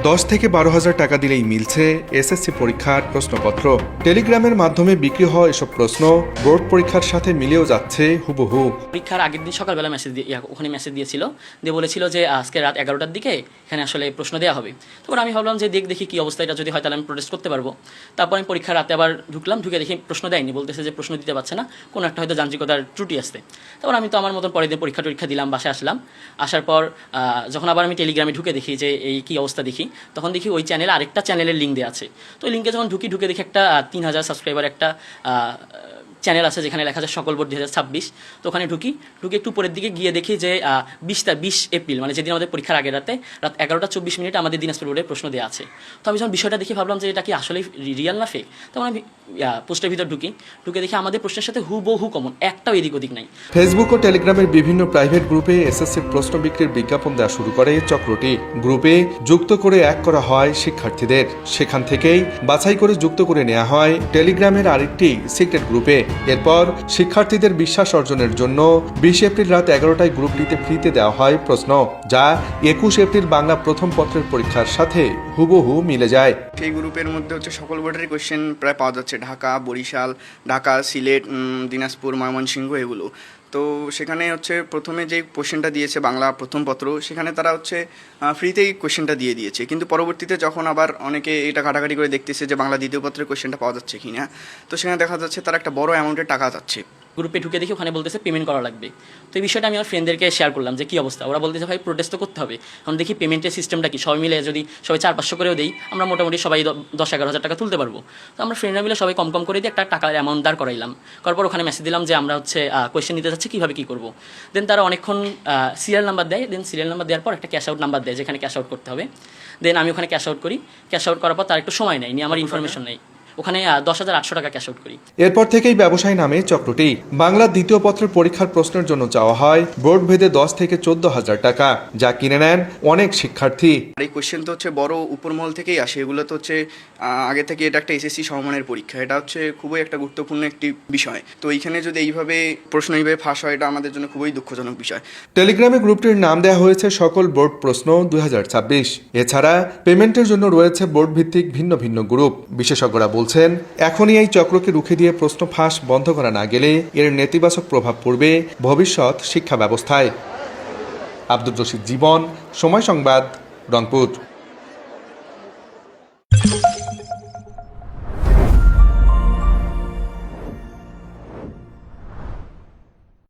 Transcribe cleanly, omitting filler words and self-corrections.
10 থেকে 12,000 টাকা দিলেই মিলছে এসএসসি পরীক্ষার প্রশ্নপত্র। টেলিগ্রামের মাধ্যমে বিক্রি হওয়া এসব প্রশ্ন বোর্ড পরীক্ষার সাথে মিলেও যাচ্ছে হুবহু। পরীক্ষার আগের দিন সকালবেলা ওখানে মেসেজ দিয়েছিল, দিয়ে বলেছিল যে আজকে রাত 11টার দিকে এখানে আসলে প্রশ্ন দেওয়া হবে। তারপর আমি ভাবলাম যে দেখি কি অবস্থা, এটা যদি হয় তাহলে আমি প্রোটেস্ট করতে পারবো। তারপর আমি পরীক্ষার রাতে আবার ঢুকে দেখি প্রশ্ন দেয়নি, বলতেছে যে প্রশ্ন দিতে পারছে না, কোনো একটা হয়তো যান্ত্রিকতার ত্রুটি আসছে। তারপর আমি তো আমার মতন পরের দিন পরীক্ষা দিলাম, বাসায় আসলাম। আসার পর যখন আবার আমি টেলিগ্রামে ঢুকে দেখি যে এই কী অবস্থা দেখি, তখন দেখি ওই চ্যানেলে আরেকটা চ্যানেলের লিঙ্ক দেওয়া আছে। তো ওই লিঙ্কে যখন ঢুকে দেখি একটা 3000 সাবস্ক্রাইবার একটা চ্যানেল আছে যেখানে লেখা আছে সকল বোর্ড 2026। তো ওখানে ঢুকে একটু উপরের দিকে গিয়ে দেখি যে 20 এপ্রিল মানে যেদিন আমাদের পরীক্ষার আগের রাত 11টা 24 আমাদের দিনাজপুর বোর্ডে প্রশ্ন দেওয়া আছে। তো আমি যখন বিষয়টা দেখে ভাবলাম যে এটা কি আসলে রিয়াল না ফেক, তখন আমি পোস্টের ভিতর ঢুকে দেখি আমাদের প্রশ্নের সাথে হুবহু কমন, একটাও এদিক ওদিক নাই। ফেসবুক ও টেলিগ্রামের বিভিন্ন প্রাইভেট গ্রুপে এসএসসির প্রশ্ন বিক্রির বিজ্ঞাপন দেওয়া শুরু করে চক্রটি। গ্রুপে যুক্ত করে এক করা হয় শিক্ষার্থীদের, সেখান থেকেই বাছাই করে যুক্ত করে নেওয়া হয় টেলিগ্রামের আরেকটি সিক্রেট গ্রুপে। এরপর শিক্ষার্থীদের বিশ্বাস অর্জনের জন্য 20 এপ্রিল রাত 11টায় গ্রুপটিতে ফ্রিতে দেওয়া হয় প্রশ্ন, যা 21 এপ্রিল বাংলা প্রথম পত্রের পরীক্ষার সাথে হুবহু মিলে যায়। সেই গ্রুপের মধ্যে হচ্ছে সকল বোর্ডের কোয়েশ্চেন প্রায় পাওয়া যাচ্ছে, ঢাকা, বরিশাল, ঢাকা, সিলেট, দিনাজপুর, ময়মনসিংহ এগুলো। তো সেখানে হচ্ছে প্রথমে যে কোয়েশ্চেনটা দিয়েছে বাংলা প্রথম পত্র, সেখানে তারা হচ্ছে ফ্রিতেই কোয়েশ্চেনটা দিয়ে দিয়েছে, কিন্তু পরবর্তীতে যখন আবার অনেকে এটা ঘাটাঘাটি করে দেখতেছে যে বাংলা দ্বিতীয় পত্রের কোয়েশ্চেনটা পাওয়া যাচ্ছে কি না, তো সেখানে দেখা যাচ্ছে তারা একটা বড় অ্যামাউন্টের টাকা যাচ্ছে। গ্রুপে ঢুকে দেখি ওখানে বলতেছে পেমেন্ট করা লাগবে। তো এই বিষয়টা আমি আমার ফ্রেন্ডদেরকে শেয়ার করলাম যে কী অবস্থা। ওরা বলতেছে ভাই প্রোটেস্ট তো করতে হবে। এখন দেখি পেমেন্টের সিস্টেমটা কি, সবাই মিলে যদি সবাই 400-500 করেও দিই, আমরা মোটামুটি সবাই 10-11 হাজার টাকা তুলতে পারবো। তো আমরা ফ্রেন্ডরা মিলে সবাই কম করে দিয়ে একটা টাকার অ্যামাউন্ট দাঁড় করাইলাম। করার পর ওখানে মেসেজ দিলাম যে আমরা হচ্ছে কোয়েশ্চেন নিতে যাচ্ছি, কীভাবে কী করবো। দেন তারা অনেকক্ষণ সিরিয়াল নাম্বার দেয়। দেন সিরিয়াল নাম্বার দেওয়ার পর একটা ক্যাশ আউট নাম্বার দেয় যেখানে ক্যাশ আউট করতে হবে। দেন আমি ওখানে ক্যাশ আউট করি। ক্যাশ আউট করার পর তার একটু সময় নেই, নিয়ে আমার ইনফরমেশন নেই, ওখানে 10,800 টাকা ক্যাশ আউট করি। এরপর থেকেই ব্যবসায় নামে চক্রটি। বাংলার দ্বিতীয় পত্রের পরীক্ষার প্রশ্নের জন্য চাওয়া হয় বোর্ড ভেদে 10 থেকে 14,000 টাকা, যা কিনে নেন অনেক শিক্ষার্থী। এই কোয়েশ্চেন তো হচ্ছে বড় উপরমহল থেকেই আসে, এগুলো তো হচ্ছে আগে থেকে এটা একটা এসএসসি সমমানের পরীক্ষা, এটা হচ্ছে খুবই একটা গুরুত্বপূর্ণ একটি বিষয়। তো এইখানে যদি এইভাবে ফাঁস হয়, এটা আমাদের জন্য খুবই দুঃখজনক বিষয়। টেলিগ্রামে গ্রুপটির নাম দেওয়া হয়েছে সকল বোর্ড প্রশ্ন 2026। এছাড়া পেমেন্টের জন্য রয়েছে বোর্ড ভিত্তিক ভিন্ন ভিন্ন গ্রুপ। বিশেষজ্ঞরা বলছেন এখনই এই চক্রকে রুখে দিয়ে প্রশ্ন ফাঁস বন্ধ করা না গেলে এর নেতিবাচক প্রভাব পড়বে ভবিষ্যৎ শিক্ষা ব্যবস্থায়। আব্দুর রশিদ জীবন, সময় সংবাদ, রংপুর।